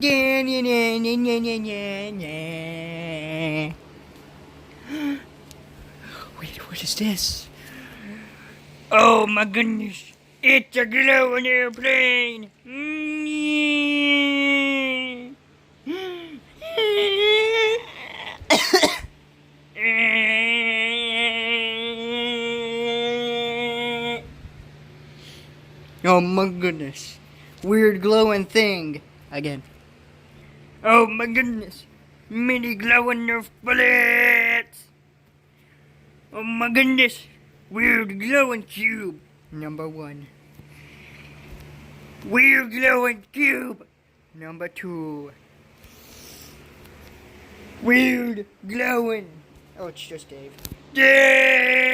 Wait, what is this? Oh my goodness! It's a glowing airplane! Oh my goodness. Weird glowing thing. Again. Oh my goodness. Mini glowing Nerf bullets. Oh my goodness. Weird glowing cube. Number 1. Weird glowing cube. Number 2. Weird glowing. Oh, it's just Dave. Dave!